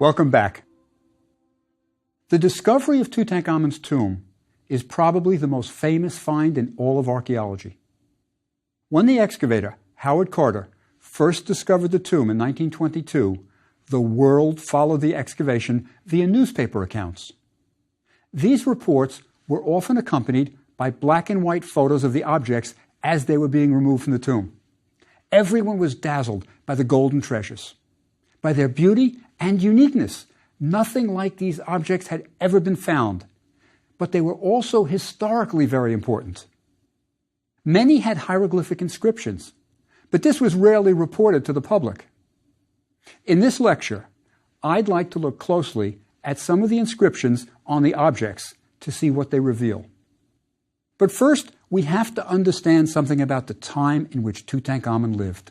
Welcome back. The discovery of Tutankhamun's tomb is probably the most famous find in all of archaeology. When the excavator, Howard Carter, first discovered the tomb in 1922, the world followed the excavation via newspaper accounts. These reports were often accompanied by black and white photos of the objects as they were being removed from the tomb. Everyone was dazzled by the golden treasures, by their beauty and uniqueness. Nothing like these objects had ever been found, but they were also historically very important. Many had hieroglyphic inscriptions, but this was rarely reported to the public. In this lecture, I'd like to look closely at some of the inscriptions on the objects to see what they reveal. But first, we have to understand something about the time in which Tutankhamun lived.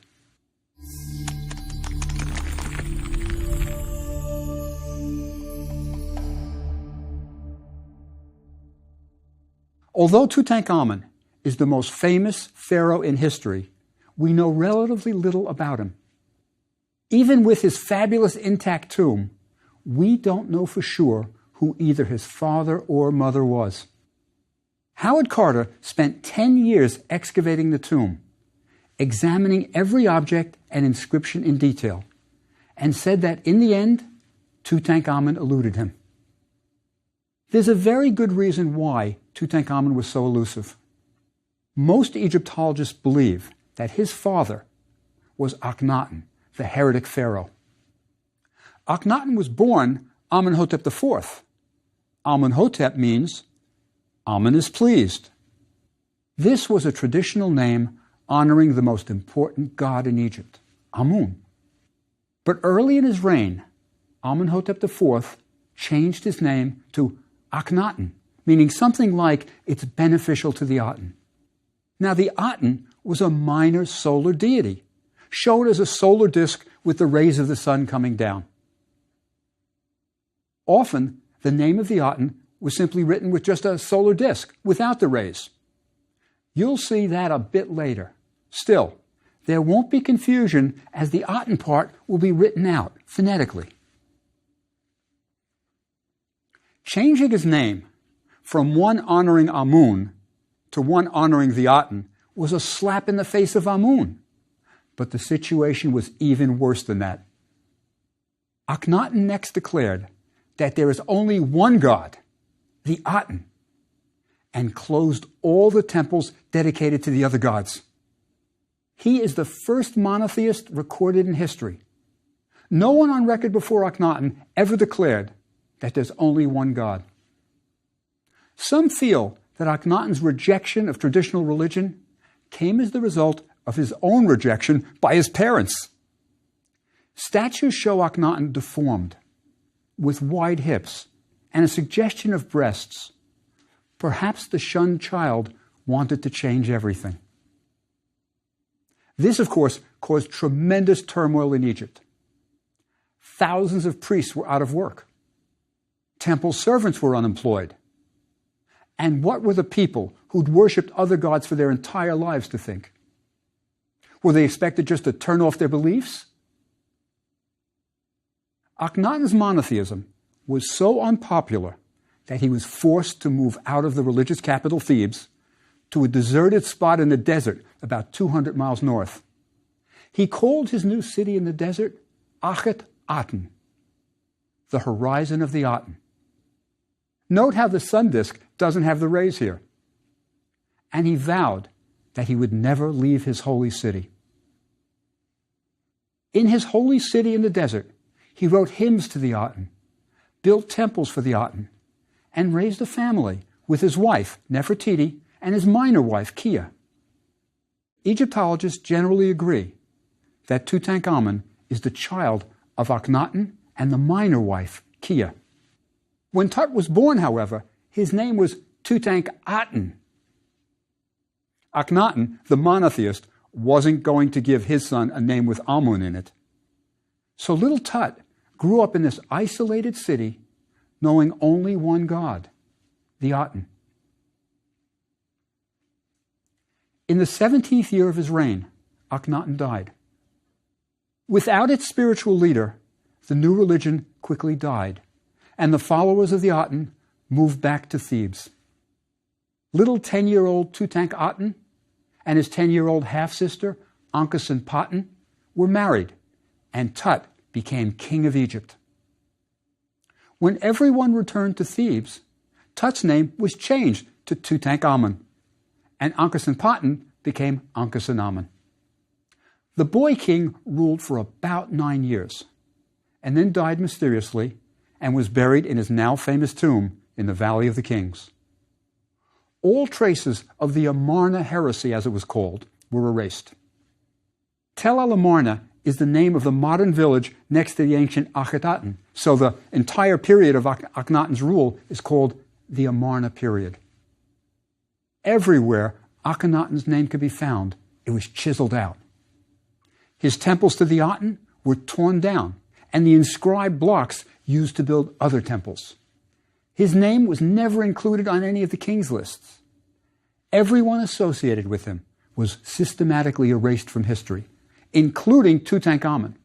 Although Tutankhamun is the most famous pharaoh in history, we know relatively little about him. Even with his fabulous intact tomb, we don't know for sure who either his father or mother was. Howard Carter spent 10 years excavating the tomb, examining every object and inscription in detail, and said that in the end, Tutankhamun eluded him. There's a very good reason why Tutankhamun was so elusive. Most Egyptologists believe that his father was Akhenaten, the heretic pharaoh. Akhenaten was born Amenhotep IV. Amenhotep means Amen is pleased. This was a traditional name honoring the most important god in Egypt, Amun. But early in his reign, Amenhotep IV changed his name to Akhenaten, meaning something like it's beneficial to the Aten. Now, the Aten was a minor solar deity, shown as a solar disk with the rays of the sun coming down. Often, the name of the Aten was simply written with just a solar disk, without the rays. You'll see that a bit later. Still, there won't be confusion, as the Aten part will be written out phonetically. Changing his name from one honoring Amun to one honoring the Aten was a slap in the face of Amun. But the situation was even worse than that. Akhenaten next declared that there is only one god, the Aten, and closed all the temples dedicated to the other gods. He is the first monotheist recorded in history. No one on record before Akhenaten ever declared that there's only one God. Some feel that Akhenaten's rejection of traditional religion came as the result of his own rejection by his parents. Statues show Akhenaten deformed, with wide hips and a suggestion of breasts. Perhaps the shunned child wanted to change everything. This, of course, caused tremendous turmoil in Egypt. Thousands of priests were out of work. Temple servants were unemployed. And what were the people who'd worshipped other gods for their entire lives to think? Were they expected just to turn off their beliefs? Akhenaten's monotheism was so unpopular that he was forced to move out of the religious capital, Thebes, to a deserted spot in the desert about 200 miles north. He called his new city in the desert Akhet Aten, the horizon of the Aten. Note how the sun disk doesn't have the rays here. And he vowed that he would never leave his holy city. In his holy city in the desert, he wrote hymns to the Aten, built temples for the Aten, and raised a family with his wife, Nefertiti, and his minor wife, Kia. Egyptologists generally agree that Tutankhamun is the child of Akhenaten and the minor wife, Kia. When Tut was born, however, his name was Tutankhaten. Akhenaten, the monotheist, wasn't going to give his son a name with Amun in it. So little Tut grew up in this isolated city, knowing only one god, the Aten. In the 17th year of his reign, Akhenaten died. Without its spiritual leader, the new religion quickly died, and the followers of the Aten moved back to Thebes. Little 10-year-old Tutankhamen and his 10-year-old half-sister, Ankhesenaten, were married, and Tut became king of Egypt. When everyone returned to Thebes, Tut's name was changed to Tutankhamen, and Ankhesenaten became Ankhesenamen. The boy king ruled for about 9 years, and then died mysteriously and was buried in his now famous tomb in the Valley of the Kings. All traces of the Amarna heresy, as it was called, were erased. Tel el-Amarna is the name of the modern village next to the ancient Akhenaten, so the entire period of Akhenaten's rule is called the Amarna period. Everywhere Akhenaten's name could be found, it was chiseled out. His temples to the Aten were torn down, and the inscribed blocks used to build other temples. His name was never included on any of the king's lists. Everyone associated with him was systematically erased from history, including Tutankhamen,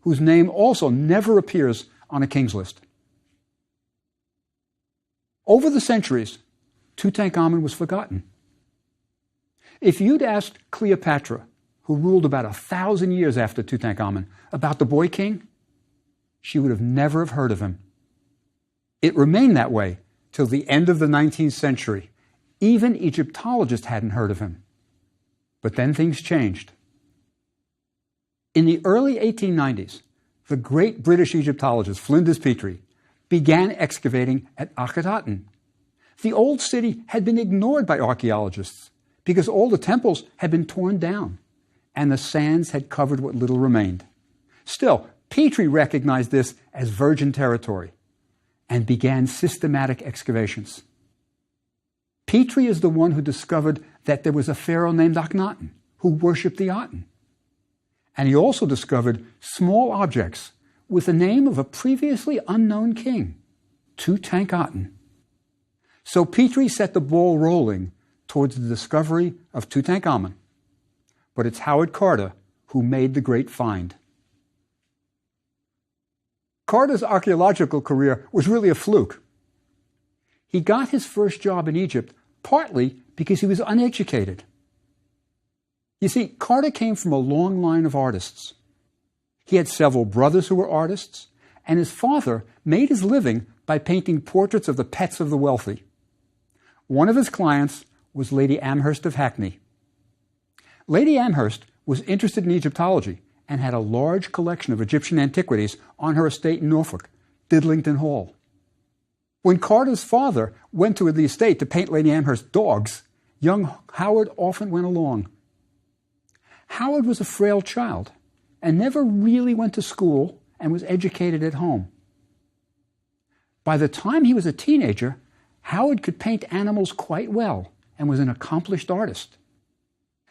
whose name also never appears on a king's list. Over the centuries, Tutankhamen was forgotten. If you'd asked Cleopatra, who ruled about 1,000 years after Tutankhamen, about the boy king, she would have never heard of him. It remained that way till the end of the 19th century. Even Egyptologists hadn't heard of him. But then things changed. In the early 1890s, the great British Egyptologist Flinders Petrie began excavating at Akhenaten. The old city had been ignored by archaeologists because all the temples had been torn down and the sands had covered what little remained. Still, Petrie recognized this as virgin territory and began systematic excavations. Petrie is the one who discovered that there was a pharaoh named Akhenaten who worshipped the Aten. And he also discovered small objects with the name of a previously unknown king, Tutankhaten. So Petrie set the ball rolling towards the discovery of Tutankhamen. But it's Howard Carter who made the great find. Carter's archaeological career was really a fluke. He got his first job in Egypt partly because he was uneducated. You see, Carter came from a long line of artists. He had several brothers who were artists, and his father made his living by painting portraits of the pets of the wealthy. One of his clients was Lady Amherst of Hackney. Lady Amherst was interested in Egyptology and had a large collection of Egyptian antiquities on her estate in Norfolk, Didlington Hall. When Carter's father went to the estate to paint Lady Amherst's dogs, young Howard often went along. Howard was a frail child and never really went to school and was educated at home. By the time he was a teenager, Howard could paint animals quite well and was an accomplished artist.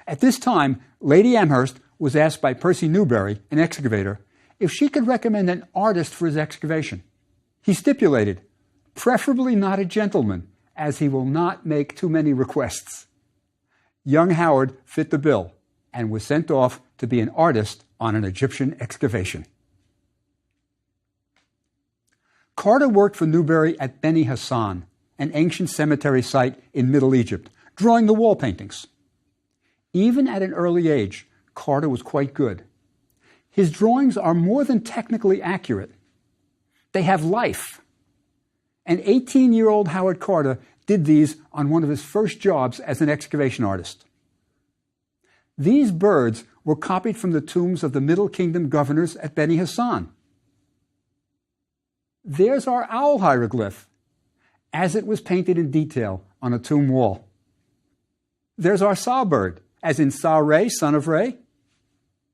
At this time, Lady Amherst was asked by Percy Newberry, an excavator, if she could recommend an artist for his excavation. He stipulated, preferably not a gentleman, as he will not make too many requests. Young Howard fit the bill and was sent off to be an artist on an Egyptian excavation. Carter worked for Newberry at Beni Hassan, an ancient cemetery site in Middle Egypt, drawing the wall paintings. Even at an early age, Carter was quite good. His drawings are more than technically accurate. They have life. And 18-year-old Howard Carter did these on one of his first jobs as an excavation artist. These birds were copied from the tombs of the Middle Kingdom governors at Beni Hassan. There's our owl hieroglyph, as it was painted in detail on a tomb wall. There's our sow bird, as in Sa-Re, son of Re.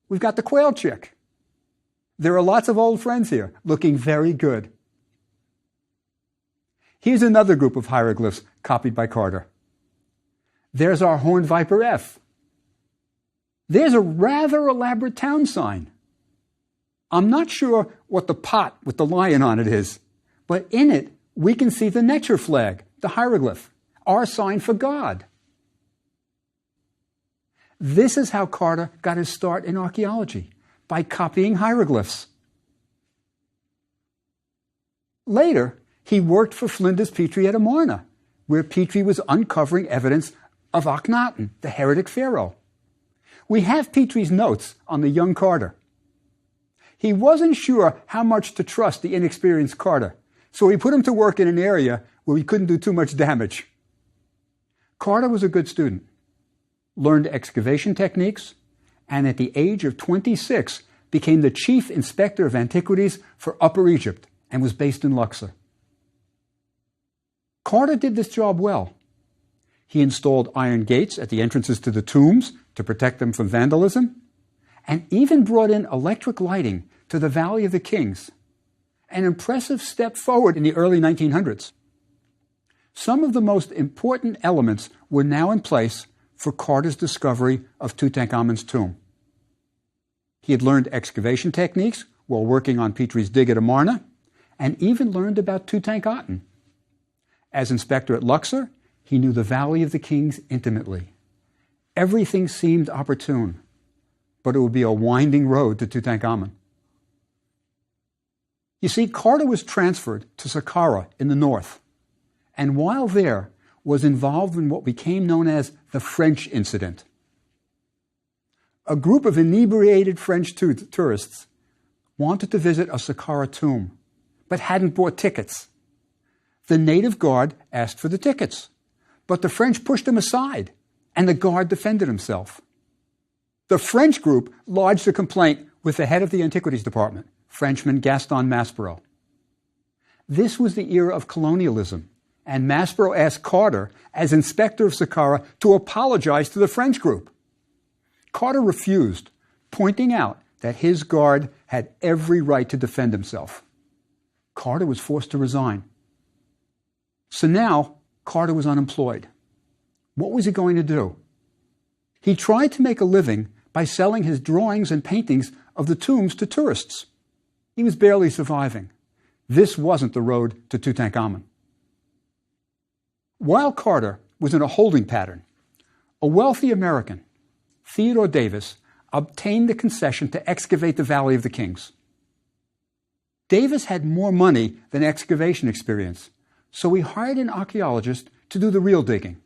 We've got the quail chick. There are lots of old friends here, looking very good. Here's another group of hieroglyphs copied by Carter. There's our horned viper F. There's a rather elaborate town sign. I'm not sure what the pot with the lion on it is, but in it we can see the Necher flag, the hieroglyph, our sign for God. This is how Carter got his start in archaeology, by copying hieroglyphs. Later, he worked for Flinders Petrie at Amarna, where Petrie was uncovering evidence of Akhenaten, the heretic pharaoh. We have Petrie's notes on the young Carter. He wasn't sure how much to trust the inexperienced Carter, so he put him to work in an area where he couldn't do too much damage. Carter was a good student, learned excavation techniques, and at the age of 26 became the chief inspector of antiquities for Upper Egypt and was based in Luxor. Carter did this job well. He installed iron gates at the entrances to the tombs to protect them from vandalism, and even brought in electric lighting to the Valley of the Kings, an impressive step forward in the early 1900s. Some of the most important elements were now in place for Carter's discovery of Tutankhamun's tomb. He had learned excavation techniques while working on Petrie's dig at Amarna, and even learned about Tutankhaten. As inspector at Luxor, he knew the Valley of the Kings intimately. Everything seemed opportune, but it would be a winding road to Tutankhamen. You see, Carter was transferred to Saqqara in the north, and while there, was involved in what became known as the French Incident. A group of inebriated French tourists wanted to visit a Saqqara tomb, but hadn't bought tickets. The native guard asked for the tickets, but the French pushed him aside, and the guard defended himself. The French group lodged a complaint with the head of the Antiquities Department, Frenchman Gaston Maspero. This was the era of colonialism, and Maspero asked Carter, as inspector of Saqqara, to apologize to the French group. Carter refused, pointing out that his guard had every right to defend himself. Carter was forced to resign. So now, Carter was unemployed. What was he going to do? He tried to make a living by selling his drawings and paintings of the tombs to tourists. He was barely surviving. This wasn't the road to Tutankhamen. While Carter was in a holding pattern, a wealthy American, Theodore Davis, obtained the concession to excavate the Valley of the Kings. Davis had more money than excavation experience, so he hired an archaeologist to do the real digging.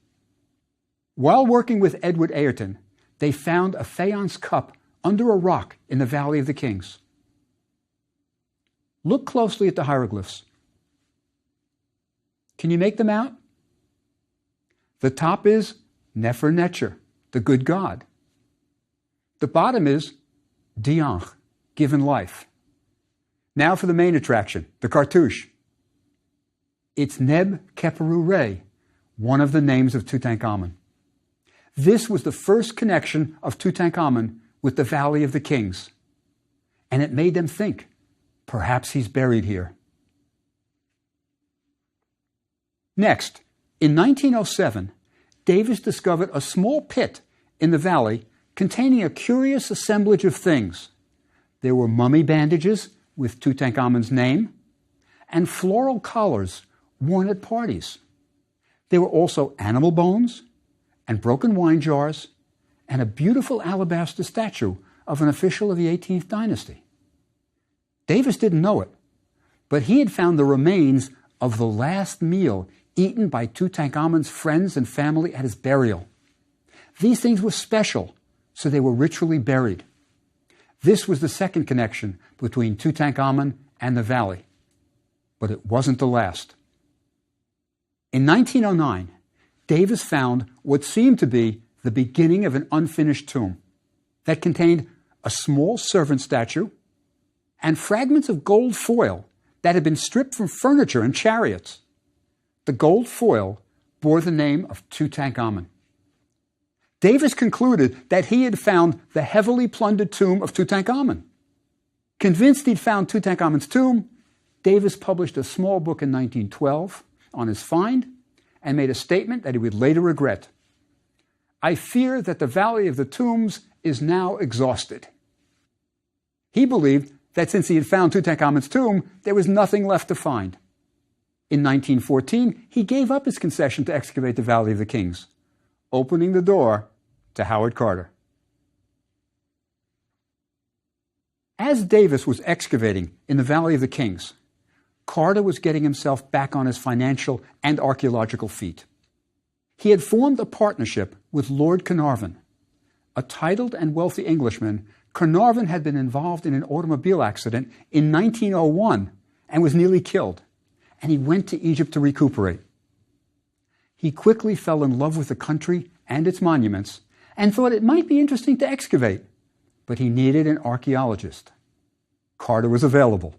While working with Edward Ayrton, they found a faience cup under a rock in the Valley of the Kings. Look closely at the hieroglyphs. Can you make them out? The top is Nefer-Netcher, the good God. The bottom is Dianch, given life. Now for the main attraction, the cartouche. It's Neb-Keperu-Re, one of the names of Tutankhamen. This was the first connection of Tutankhamen with the Valley of the Kings, and it made them think, perhaps he's buried here. Next, in 1907, Davis discovered a small pit in the valley containing a curious assemblage of things. There were mummy bandages with Tutankhamen's name and floral collars worn at parties. There were also animal bones and broken wine jars and a beautiful alabaster statue of an official of the 18th dynasty. Davis didn't know it, but he had found the remains of the last meal eaten by Tutankhamen's friends and family at his burial. These things were special, so they were ritually buried. This was the second connection between Tutankhamen and the valley, but it wasn't the last. In 1909, Davis found what seemed to be the beginning of an unfinished tomb that contained a small servant statue and fragments of gold foil that had been stripped from furniture and chariots. The gold foil bore the name of Tutankhamen. Davis concluded that he had found the heavily plundered tomb of Tutankhamen. Convinced he'd found Tutankhamen's tomb, Davis published a small book in 1912 on his find and made a statement that he would later regret. "I fear that the Valley of the Tombs is now exhausted." He believed that since he had found Tutankhamen's tomb, there was nothing left to find. In 1914, he gave up his concession to excavate the Valley of the Kings, opening the door to Howard Carter. As Davis was excavating in the Valley of the Kings, Carter was getting himself back on his financial and archaeological feet. He had formed a partnership with Lord Carnarvon. A titled and wealthy Englishman, Carnarvon had been involved in an automobile accident in 1901 and was nearly killed, and he went to Egypt to recuperate. He quickly fell in love with the country and its monuments and thought it might be interesting to excavate, but he needed an archaeologist. Carter was available.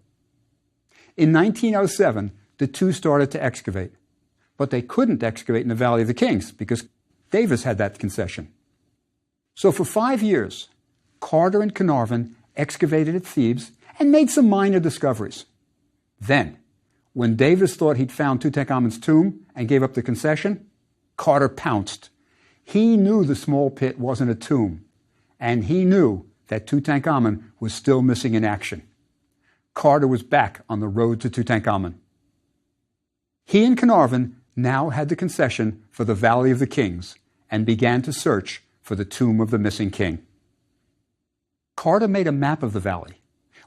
In 1907, the two started to excavate, but they couldn't excavate in the Valley of the Kings because Davis had that concession. So for 5 years, Carter and Carnarvon excavated at Thebes and made some minor discoveries. Then, when Davis thought he'd found Tutankhamun's tomb and gave up the concession, Carter pounced. He knew the small pit wasn't a tomb, and he knew that Tutankhamun was still missing in action. Carter was back on the road to Tutankhamun. He and Carnarvon now had the concession for the Valley of the Kings and began to search for the tomb of the missing king. Carter made a map of the valley,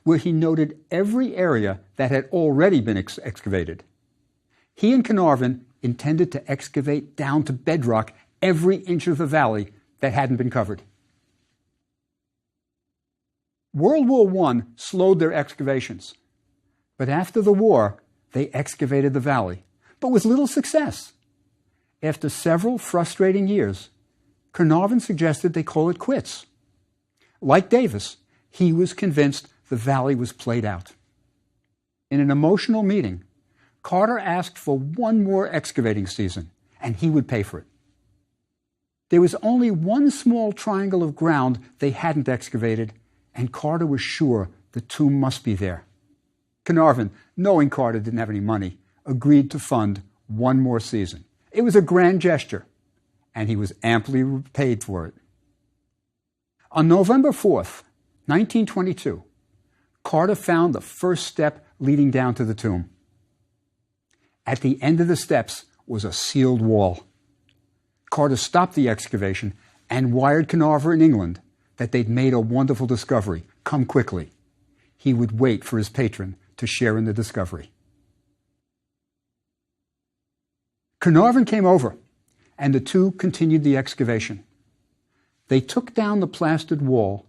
where he noted every area that had already been excavated. He and Carnarvon intended to excavate down to bedrock every inch of the valley that hadn't been covered. World War I slowed their excavations, but after the war, they excavated the valley, but with little success. After several frustrating years, Carnarvon suggested they call it quits. Like Davis, he was convinced the valley was played out. In an emotional meeting, Carter asked for one more excavating season, and he would pay for it. There was only one small triangle of ground they hadn't excavated, and Carter was sure the tomb must be there. Carnarvon, knowing Carter didn't have any money, agreed to fund one more season. It was a grand gesture, and he was amply paid for it. On November 4th, 1922, Carter found the first step leading down to the tomb. At the end of the steps was a sealed wall. Carter stopped the excavation and wired Carnarvon in England that they'd made a wonderful discovery. Come quickly. He would wait for his patron to share in the discovery. Carnarvon came over, and the two continued the excavation. They took down the plastered wall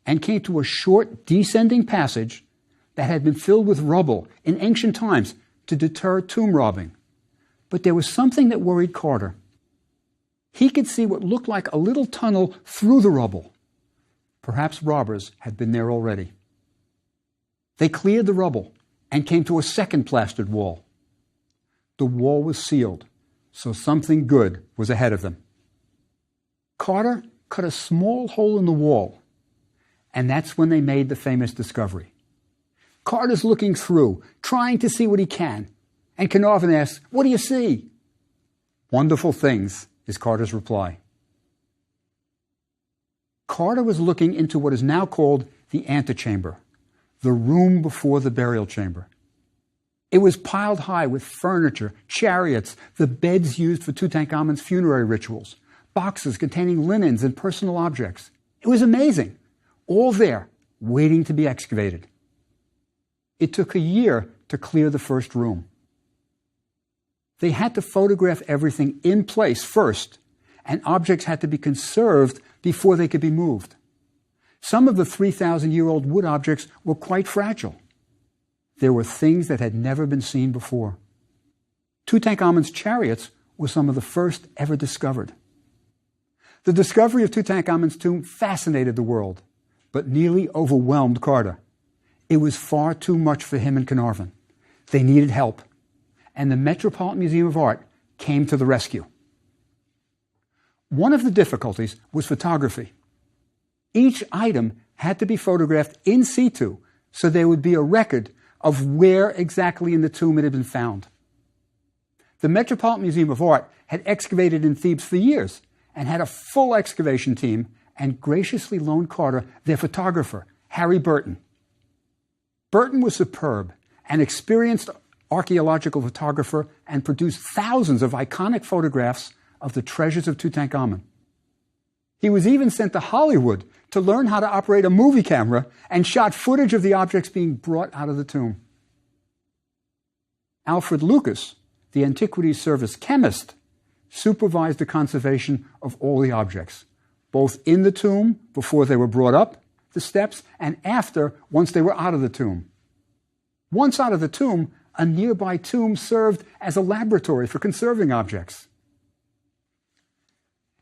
and came to a short descending passage that had been filled with rubble in ancient times to deter tomb robbing. But there was something that worried Carter. He could see what looked like a little tunnel through the rubble. Perhaps robbers had been there already. They cleared the rubble and came to a second plastered wall. The wall was sealed, so something good was ahead of them. Carter cut a small hole in the wall, and that's when they made the famous discovery. Carter's looking through, trying to see what he can, and Carnarvon asks, "What do you see?" "Wonderful things," is Carter's reply. Carter was looking into what is now called the antechamber, the room before the burial chamber. It was piled high with furniture, chariots, the beds used for Tutankhamun's funerary rituals, boxes containing linens and personal objects. It was amazing, all there, waiting to be excavated. It took a year to clear the first room. They had to photograph everything in place first, and objects had to be conserved before they could be moved. Some of the 3,000-year-old wood objects were quite fragile. There were things that had never been seen before. Tutankhamun's chariots were some of the first ever discovered. The discovery of Tutankhamun's tomb fascinated the world, but nearly overwhelmed Carter. It was far too much for him and Carnarvon. They needed help, and the Metropolitan Museum of Art came to the rescue. One of the difficulties was photography. Each item had to be photographed in situ, so there would be a record of where exactly in the tomb it had been found. The Metropolitan Museum of Art had excavated in Thebes for years and had a full excavation team and graciously loaned Carter their photographer, Harry Burton. Burton was superb, an experienced archaeological photographer, and produced thousands of iconic photographs of the treasures of Tutankhamun. He was even sent to Hollywood to learn how to operate a movie camera and shot footage of the objects being brought out of the tomb. Alfred Lucas, the Antiquities Service chemist, supervised the conservation of all the objects, both in the tomb before they were brought up the steps and after, once they were out of the tomb. Once out of the tomb, a nearby tomb served as a laboratory for conserving objects.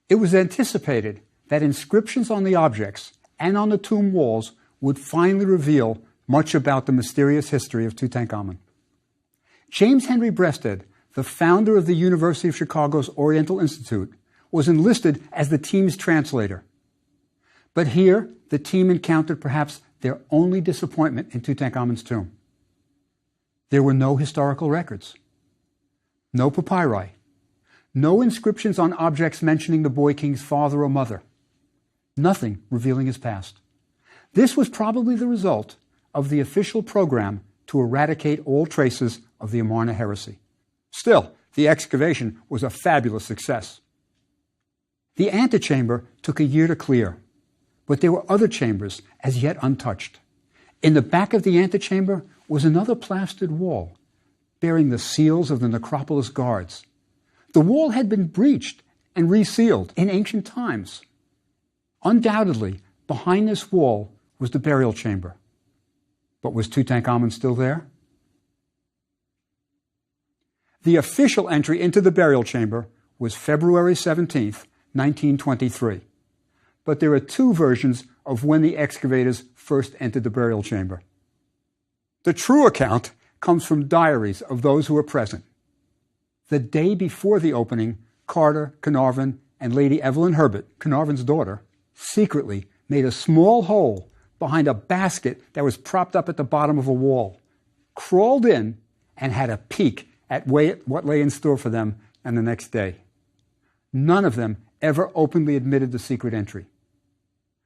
It was anticipated that inscriptions on the objects and on the tomb walls would finally reveal much about the mysterious history of Tutankhamen. James Henry Breasted, the founder of the University of Chicago's Oriental Institute, was enlisted as the team's translator. But here, the team encountered perhaps their only disappointment in Tutankhamun's tomb. There were no historical records, no papyri, no inscriptions on objects mentioning the boy king's father or mother, nothing revealing his past. This was probably the result of the official program to eradicate all traces of the Amarna heresy. Still, the excavation was a fabulous success. The antechamber took a year to clear, but there were other chambers as yet untouched. In the back of the antechamber was another plastered wall, bearing the seals of the necropolis guards. The wall had been breached and resealed in ancient times. Undoubtedly, behind this wall was the burial chamber. But was Tutankhamun still there? The official entry into the burial chamber was February 17th, 1923. But there are two versions of when the excavators first entered the burial chamber. The true account comes from diaries of those who were present. The day before the opening, Carter, Carnarvon, and Lady Evelyn Herbert, Carnarvon's daughter, secretly made a small hole behind a basket that was propped up at the bottom of a wall, crawled in, and had a peek at what lay in store for them on the next day. None of them ever openly admitted the secret entry.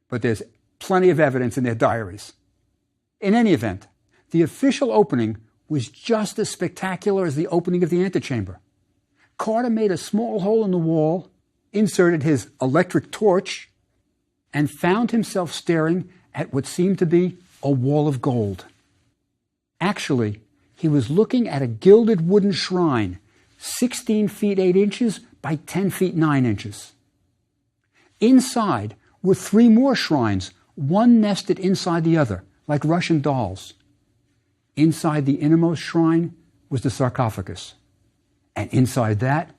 But there's plenty of evidence in their diaries. In any event, the official opening was just as spectacular as the opening of the antechamber. Carter made a small hole in the wall, inserted his electric torch, and found himself staring at what seemed to be a wall of gold. Actually, he was looking at a gilded wooden shrine, 16 feet 8 inches by 10 feet 9 inches. Inside were 3 more shrines, one nested inside the other, like Russian dolls. Inside the innermost shrine was the sarcophagus, and inside that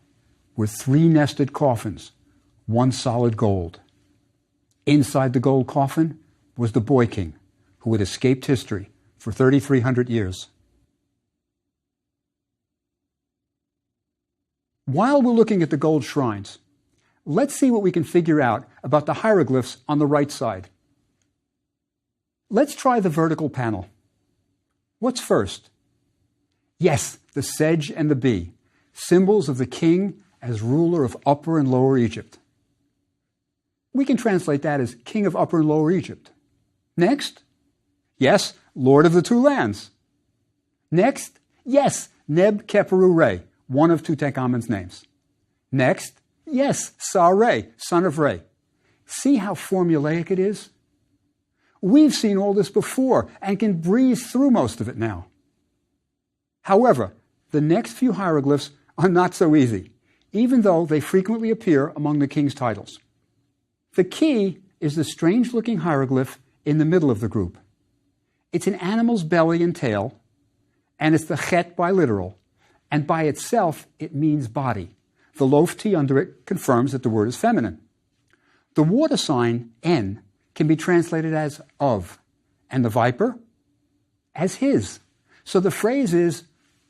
were 3 nested coffins, one solid gold. Inside the gold coffin was the boy king, who had escaped history for 3,300 years. While we're looking at the gold shrines, let's see what we can figure out about the hieroglyphs on the right side. Let's try the vertical panel. What's first? Yes, the sedge and the bee, symbols of the king as ruler of Upper and Lower Egypt. We can translate that as King of Upper and Lower Egypt. Next, yes, Lord of the Two Lands. Next, yes, Neb-Keperu-Re, one of Tutankhamen's names. Next, yes, Sa-Re, son of Re. See how formulaic it is? We've seen all this before and can breeze through most of it now. However, the next few hieroglyphs are not so easy, even though they frequently appear among the king's titles. The key is the strange-looking hieroglyph in the middle of the group. It's an animal's belly and tail, and it's the chet biliteral, and by itself it means body. The loaf T under it confirms that the word is feminine. The water sign, N, can be translated as of, and the viper as his. So the phrase is,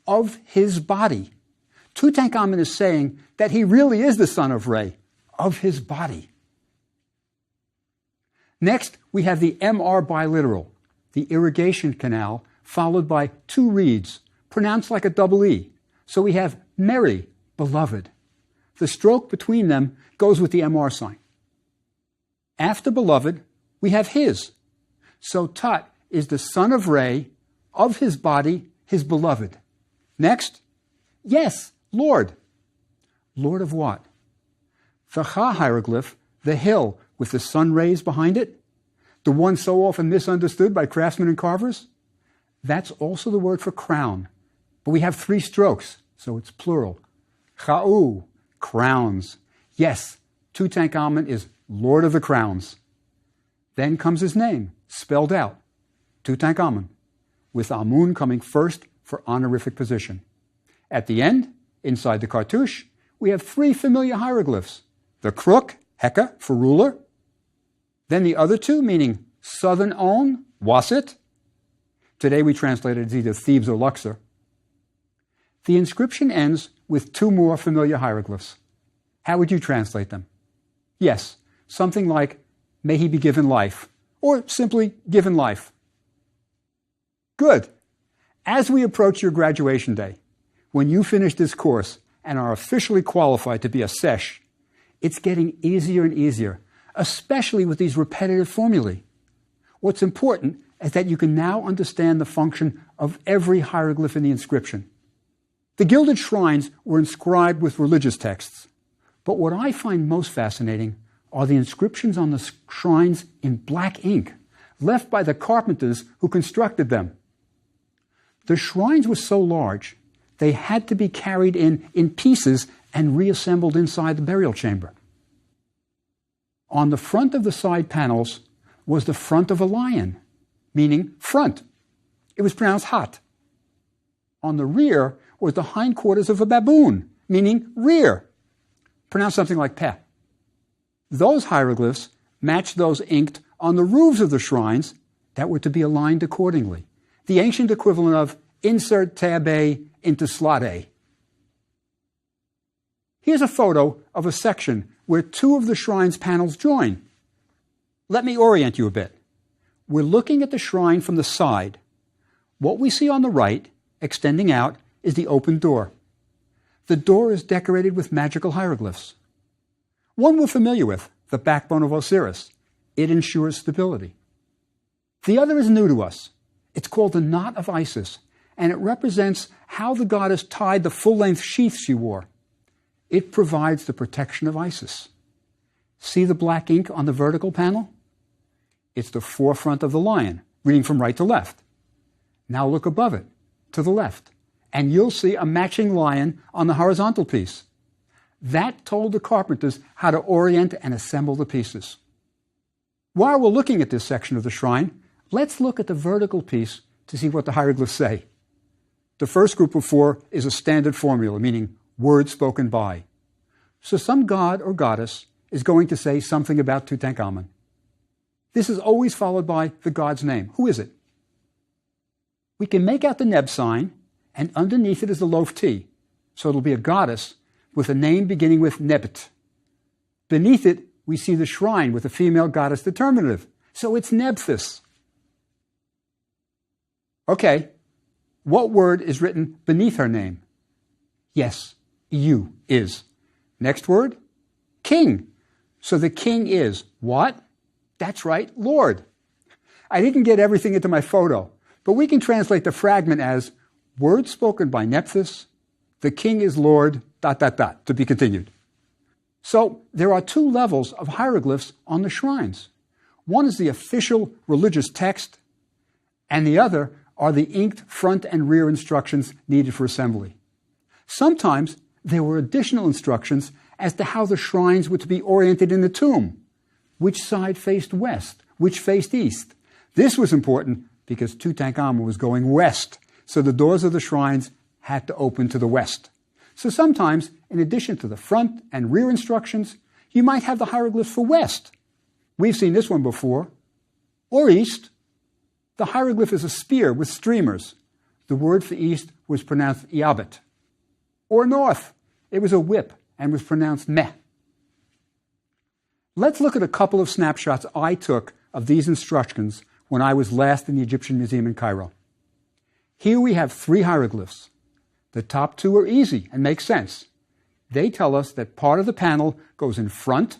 of his body. Tutankhamen is saying that he really is the son of Re, of his body. Next, we have the MR biliteral, the irrigation canal, followed by 2 reeds, pronounced like a double E. So we have Mary, beloved. The stroke between them goes with the MR sign. After beloved, we have his. So Tut is the son of Re, of his body, his beloved. Next, yes, Lord. Lord of what? The Cha hieroglyph, the hill with the sun rays behind it, the one so often misunderstood by craftsmen and carvers, that's also the word for crown, But we have 3 strokes, so it's plural. Cha'u, crowns. Yes, Tutankhamen is Lord of the Crowns. Then comes his name, spelled out, Tutankhamen, with Amun coming first for honorific position. At the end, inside the cartouche, we have 3 familiar hieroglyphs. The crook, Heka, for ruler. Then the other 2, meaning southern On, Wasit. Today we translate it as either Thebes or Luxor. The inscription ends with 2 more familiar hieroglyphs. How would you translate them? Yes, something like, may he be given life, or simply given life. Good. As we approach your graduation day, when you finish this course and are officially qualified to be a sesh, it's getting easier and easier, especially with these repetitive formulae. What's important is that you can now understand the function of every hieroglyph in the inscription. The gilded shrines were inscribed with religious texts, but what I find most fascinating are the inscriptions on the shrines in black ink, left by the carpenters who constructed them. The shrines were so large, they had to be carried in pieces and reassembled inside the burial chamber. On the front of the side panels was the front of a lion, meaning front. It was pronounced hat. On the rear was the hindquarters of a baboon, meaning rear, pronounced something like peh. Those hieroglyphs matched those inked on the roofs of the shrines that were to be aligned accordingly, the ancient equivalent of insert tab A into slot A. Here's a photo of a section where 2 of the shrine's panels join. Let me orient you a bit. We're looking at the shrine from the side. What we see on the right, extending out, is the open door. The door is decorated with magical hieroglyphs. One we're familiar with, the backbone of Osiris. It ensures stability. The other is new to us. It's called the Knot of Isis, and it represents how the goddess tied the full-length sheath she wore. It provides the protection of Isis. See the black ink on the vertical panel? It's the forefront of the lion, reading from right to left. Now look above it, to the left, and you'll see a matching lion on the horizontal piece. That told the carpenters how to orient and assemble the pieces. While we're looking at this section of the shrine, let's look at the vertical piece to see what the hieroglyphs say. The first group of 4 is a standard formula, meaning word spoken by. So some god or goddess is going to say something about Tutankhamen. This is always followed by the god's name. Who is it? We can make out the Neb sign, and underneath it is the loaf T. So it'll be a goddess with a name beginning with Nebt. Beneath it, we see the shrine with a female goddess determinative. So it's Nephthys. Okay, what word is written beneath her name? Yes, you is. Next word, king. So the king is what? That's right, Lord. I didn't get everything into my photo, but we can translate the fragment as word spoken by Nephthys, the king is Lord, ... to be continued. So there are 2 levels of hieroglyphs on the shrines. One is the official religious text, and the other are the inked front and rear instructions needed for assembly. Sometimes there were additional instructions as to how the shrines were to be oriented in the tomb. Which side faced west? Which faced east? This was important because Tutankhamen was going west, so the doors of the shrines had to open to the west. So sometimes, in addition to the front and rear instructions, you might have the hieroglyphs for west. We've seen this one before. Or east. The hieroglyph is a spear with streamers. The word for east was pronounced iabet. Or north. It was a whip and was pronounced meh. Let's look at a couple of snapshots I took of these instructions when I was last in the Egyptian Museum in Cairo. Here we have 3 hieroglyphs. The top 2 are easy and make sense. They tell us that part of the panel goes in front,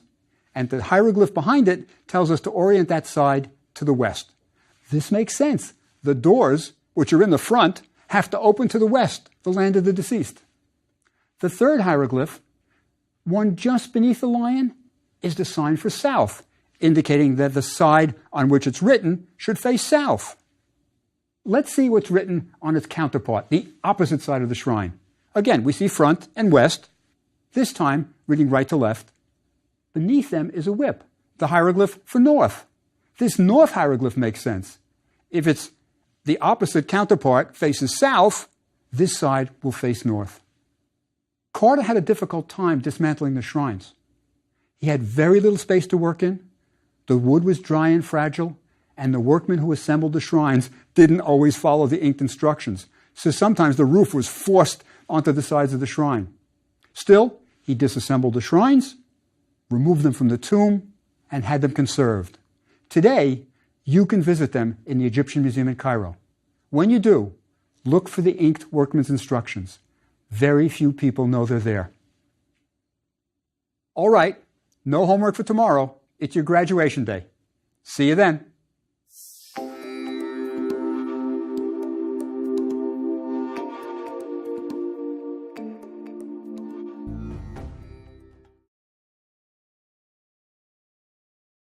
and the hieroglyph behind it tells us to orient that side to the west. This makes sense. The doors, which are in the front, have to open to the west, the land of the deceased. The third hieroglyph, one just beneath the lion, is the sign for south, indicating that the side on which it's written should face south. Let's see what's written on its counterpart, the opposite side of the shrine. Again, we see front and west, this time reading right to left. Beneath them is a whip, the hieroglyph for north. This north hieroglyph makes sense. If it's the opposite counterpart faces south, this side will face north. Carter had a difficult time dismantling the shrines. He had very little space to work in, the wood was dry and fragile, and the workmen who assembled the shrines didn't always follow the inked instructions, so sometimes the roof was forced onto the sides of the shrine. Still, he disassembled the shrines, removed them from the tomb, and had them conserved. Today, you can visit them in the Egyptian Museum in Cairo. When you do, look for the inked workman's instructions. Very few people know they're there. All right, no homework for tomorrow. It's your graduation day. See you then.